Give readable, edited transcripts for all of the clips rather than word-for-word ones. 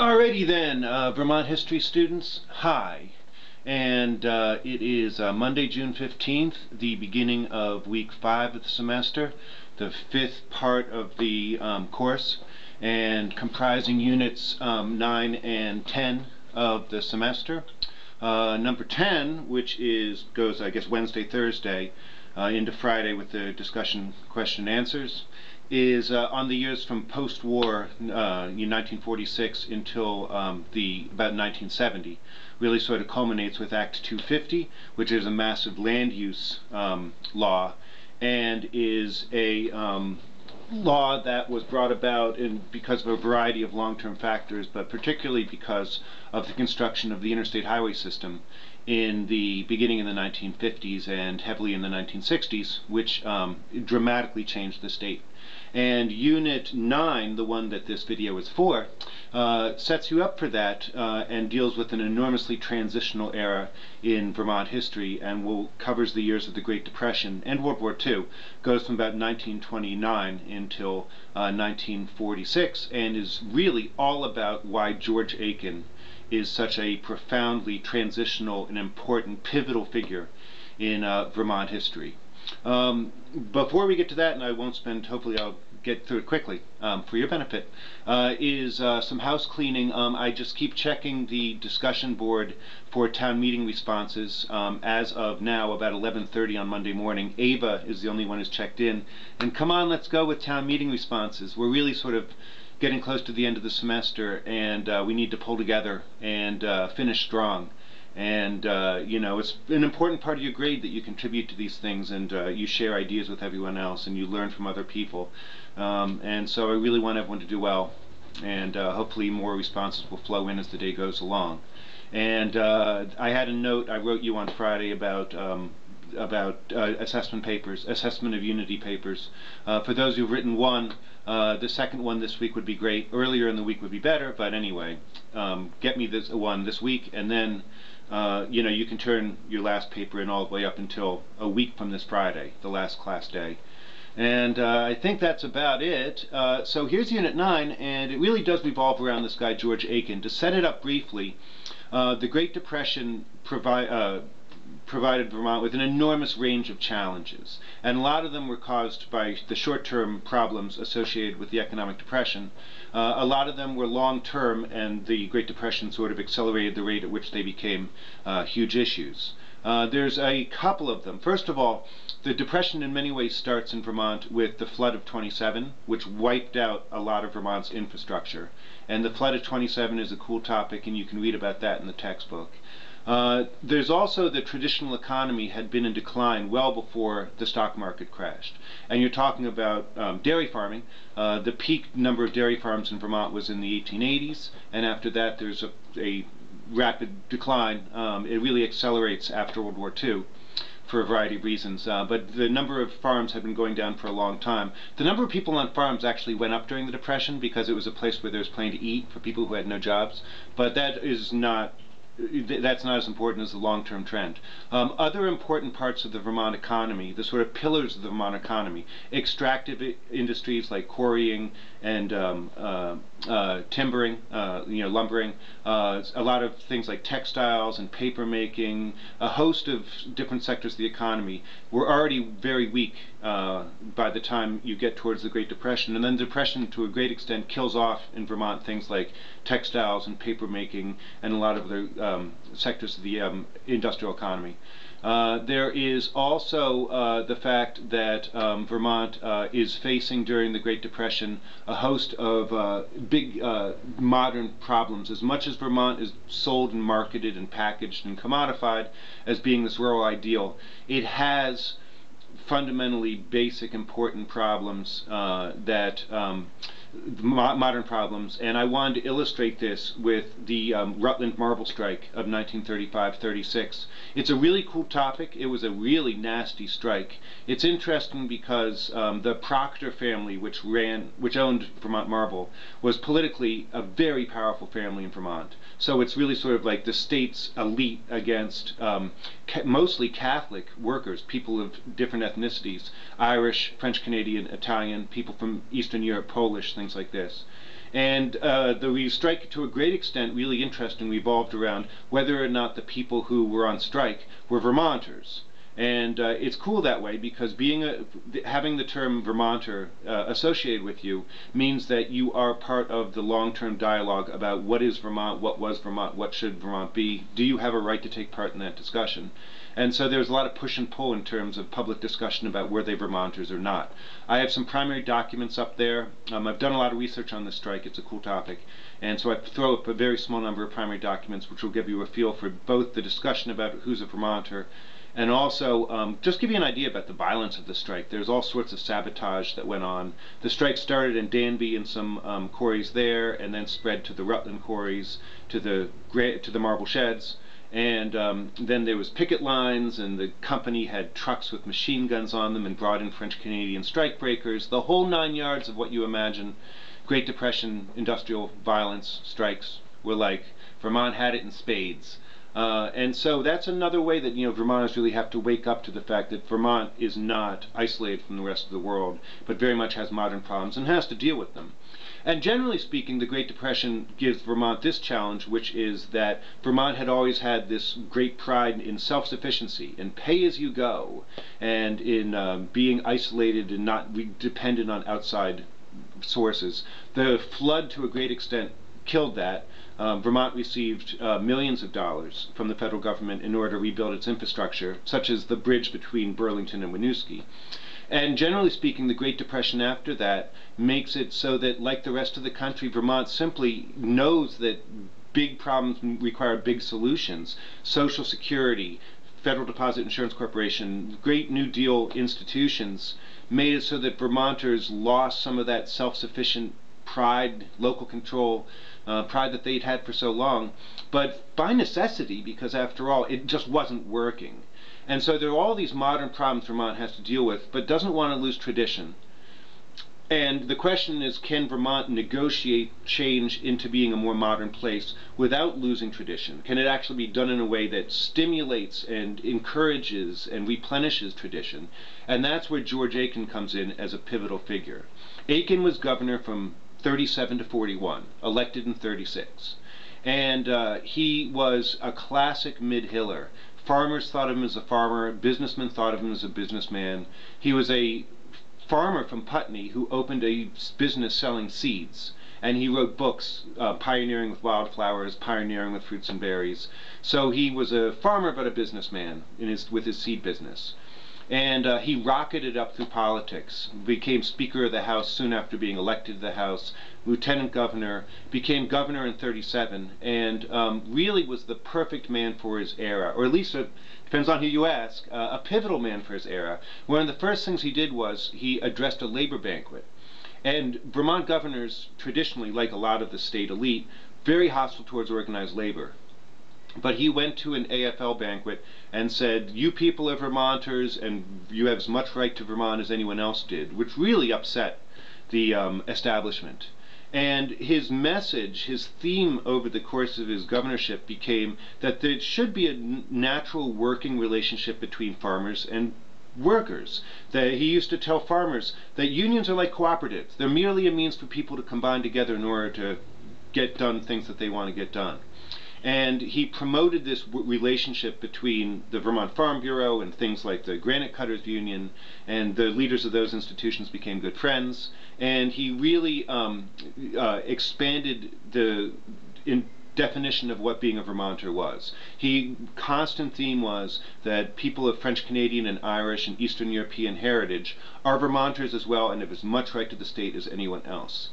Alrighty then, Vermont history students, hi. And it is Monday, June 15th, the beginning of week 5 of the semester, the fifth part of the course, and comprising units 9 and 10 of the semester. Number 10, which goes, I guess, Wednesday, Thursday, into Friday with the discussion, question, answers, is on the years from post-war, 1946 until about 1970. Really sort of culminates with Act 250, which is a massive land use law, and is a law that was brought about because of a variety of long-term factors, but particularly because of the construction of the interstate highway system in the beginning in the 1950s and heavily in the 1960s, which dramatically changed the state. And Unit 9, the one that this video is for, sets you up for that and deals with an enormously transitional era in Vermont history, and covers the years of the Great Depression and World War II. Goes from about 1929 until 1946, and is really all about why George Aiken is such a profoundly transitional and important pivotal figure in Vermont history. Before we get to that, and I won't spend, hopefully I'll get through it quickly for your benefit, is some house cleaning. I just keep checking the discussion board for town meeting responses. As of now, about 11:30 on Monday morning, Ava is the only one who's checked in. And come on, let's go with town meeting responses. We're really sort of getting close to the end of the semester, and we need to pull together and finish strong. And it's an important part of your grade that you contribute to these things, and you share ideas with everyone else, and you learn from other people. And so I really want everyone to do well, and hopefully more responses will flow in as the day goes along. And I had a note I wrote you on Friday about assessment papers, assessment of unity papers. For those who've written one, the second one this week would be great. Earlier in the week would be better, but anyway, get me this one this week, and then you can turn your last paper in all the way up until a week from this Friday, the last class day. And I think that's about it. So here's Unit 9, and it really does revolve around this guy, George Aiken. To set it up briefly, the Great Depression provided Vermont with an enormous range of challenges, and a lot of them were caused by the short-term problems associated with the economic depression. A lot of them were long-term, and the Great Depression sort of accelerated the rate at which they became huge issues. There's a couple of them. First of all, the Depression in many ways starts in Vermont with the Flood of 27, which wiped out a lot of Vermont's infrastructure. And the Flood of 27 is a cool topic, and you can read about that in the textbook. There's also the traditional economy had been in decline well before the stock market crashed. And you're talking about dairy farming. The peak number of dairy farms in Vermont was in the 1880s, and after that there's a rapid decline. It really accelerates after World War II for a variety of reasons, but the number of farms had been going down for a long time. The number of people on farms actually went up during the Depression because it was a place where there was plenty to eat for people who had no jobs, but that's not as important as the long-term trend. Other important parts of the Vermont economy, the sort of pillars of the Vermont economy, extractive industries like quarrying and timbering, lumbering, a lot of things like textiles and paper making, a host of different sectors of the economy were already very weak by the time you get towards the Great Depression. And then the Depression, to a great extent, kills off in Vermont things like textiles and paper making and a lot of the sectors of the industrial economy. There is also the fact that Vermont is facing during the Great Depression a host of big modern problems. As much as Vermont is sold and marketed and packaged and commodified as being this rural ideal, it has fundamentally basic important problems modern problems, and I wanted to illustrate this with the Rutland Marble Strike of 1935-36. It's a really cool topic. It was a really nasty strike. It's interesting because the Proctor family, which owned Vermont Marble, was politically a very powerful family in Vermont. So it's really sort of like the state's elite against mostly Catholic workers, people of different ethnicities, Irish, French Canadian, Italian, people from Eastern Europe, Polish, things like this. And the strike, to a great extent, really interesting, revolved around whether or not the people who were on strike were Vermonters. And it's cool that way, because having the term Vermonter associated with you means that you are part of the long-term dialogue about what is Vermont, what was Vermont, what should Vermont be, do you have a right to take part in that discussion? And so there's a lot of push and pull in terms of public discussion about were they Vermonters or not. I have some primary documents up there. I've done a lot of research on this strike. It's a cool topic. And so I throw up a very small number of primary documents which will give you a feel for both the discussion about who's a Vermonter and also just give you an idea about the violence of the strike. There's all sorts of sabotage that went on. The strike started in Danby and some quarries there, and then spread to the Rutland quarries, to the marble sheds. And then there was picket lines, and the company had trucks with machine guns on them and brought in French-Canadian strikebreakers, the whole 9 yards of what you imagine Great Depression industrial violence strikes were like. Vermont had it in spades. And so that's another way that Vermonters really have to wake up to the fact that Vermont is not isolated from the rest of the world, but very much has modern problems and has to deal with them. And generally speaking, the Great Depression gives Vermont this challenge, which is that Vermont had always had this great pride in self-sufficiency, in pay-as-you-go, and in being isolated and not dependent on outside sources. The flood, to a great extent, killed that. Vermont received millions of dollars from the federal government in order to rebuild its infrastructure, such as the bridge between Burlington and Winooski. And generally speaking, the Great Depression after that makes it so that, like the rest of the country, Vermont simply knows that big problems require big solutions. Social Security, Federal Deposit Insurance Corporation, great New Deal institutions made it so that Vermonters lost some of that self-sufficient pride, local control, pride that they'd had for so long, but by necessity, because after all, it just wasn't working. And so there are all these modern problems Vermont has to deal with, but doesn't want to lose tradition. And the question is, can Vermont negotiate change into being a more modern place without losing tradition? Can it actually be done in a way that stimulates and encourages and replenishes tradition? And that's where George Aiken comes in as a pivotal figure. Aiken was governor from 37 to 41, elected in 36. And he was a classic mid-hiller. Farmers thought of him as a farmer, businessmen thought of him as a businessman. He was a farmer from Putney who opened a business selling seeds, and he wrote books, pioneering with wildflowers, pioneering with fruits and berries. So he was a farmer but a businessman with his seed business. And he rocketed up through politics, became Speaker of the House soon after being elected to the House, Lieutenant Governor, became governor in 37, and really was the perfect man for his era, or at least, depends on who you ask, a pivotal man for his era. One of the first things he did was he addressed a labor banquet. And Vermont governors, traditionally, like a lot of the state elite, very hostile towards organized labor. But he went to an AFL banquet and said, you people are Vermonters and you have as much right to Vermont as anyone else did, which really upset the establishment. And his message, his theme over the course of his governorship became that there should be a natural working relationship between farmers and workers. That he used to tell farmers that unions are like cooperatives. They're merely a means for people to combine together in order to get done things that they want to get done. And he promoted this relationship between the Vermont Farm Bureau and things like the Granite Cutters Union, and the leaders of those institutions became good friends. And he really expanded the definition of what being a Vermonter was. His constant theme was that people of French Canadian and Irish and Eastern European heritage are Vermonters as well and have as much right to the state as anyone else.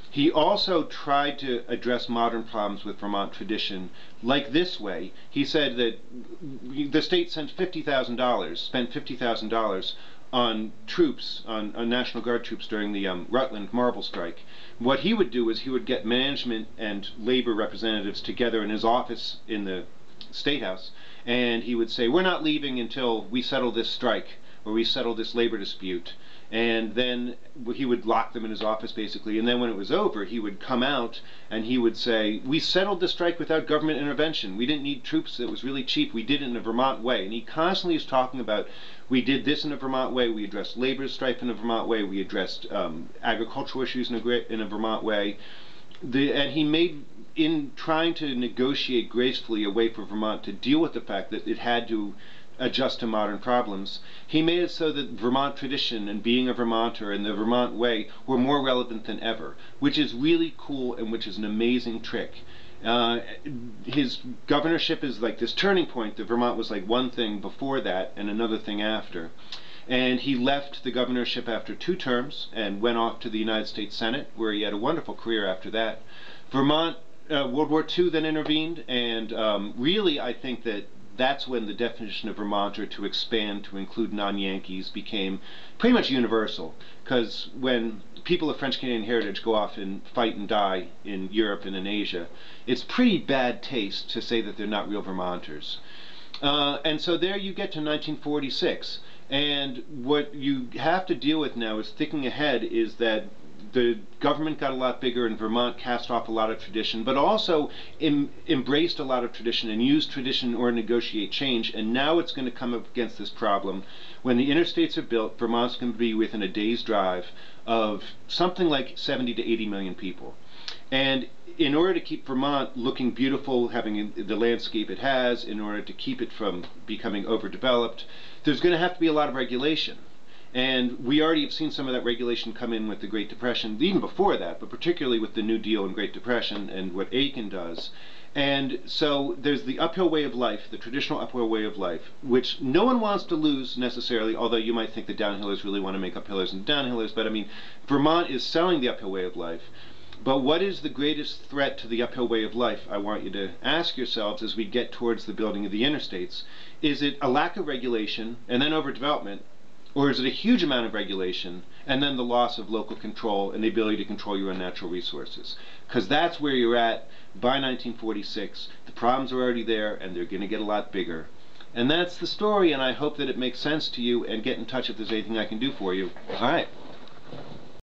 He also tried to address modern problems with Vermont tradition like this way. He said that the state spent $50,000 on troops, on National Guard troops during the Rutland Marble Strike. What he would do is he would get management and labor representatives together in his office in the State House, and he would say, we're not leaving until we settle this strike, or we settle this labor dispute. And then he would lock them in his office, basically. And then when it was over, he would come out and he would say, we settled the strike without government intervention. We didn't need troops. It was really cheap. We did it in a Vermont way. And he constantly is talking about, we did this in a Vermont way. We addressed labor strife in a Vermont way. We addressed agricultural issues in a Vermont way. And he made, in trying to negotiate gracefully a way for Vermont to deal with the fact that it had to adjust to modern problems, he made it so that Vermont tradition and being a Vermonter and the Vermont way were more relevant than ever, which is really cool and which is an amazing trick. His governorship is like this turning point. That Vermont was like one thing before that and another thing after. And he left the governorship after 2 terms and went off to the United States Senate, where he had a wonderful career after that. Vermont, World War II then intervened, and really I think that that's when the definition of Vermonter to expand to include non-Yankees became pretty much universal. Because when people of French-Canadian heritage go off and fight and die in Europe and in Asia, it's pretty bad taste to say that they're not real Vermonters. And so there you get to 1946. And what you have to deal with now is thinking ahead is that the government got a lot bigger and Vermont cast off a lot of tradition, but also embraced a lot of tradition and used tradition in order to negotiate change. And now it's going to come up against this problem. When the interstates are built, Vermont's going to be within a day's drive of something like 70 to 80 million people. And in order to keep Vermont looking beautiful, having the landscape it has, in order to keep it from becoming overdeveloped, there's going to have to be a lot of regulation. And we already have seen some of that regulation come in with the Great Depression, even before that, but particularly with the New Deal and Great Depression and what Aiken does. And so there's the uphill way of life, the traditional uphill way of life, which no one wants to lose necessarily, although you might think the downhillers really want to make uphillers and downhillers, but I mean, Vermont is selling the uphill way of life. But what is the greatest threat to the uphill way of life, I want you to ask yourselves as we get towards the building of the interstates. Is it a lack of regulation and then overdevelopment, or is it a huge amount of regulation and then the loss of local control and the ability to control your own natural resources? Because that's where you're at by 1946. The problems are already there and they're going to get a lot bigger. And that's the story, and I hope that it makes sense to you, and get in touch if there's anything I can do for you. All right.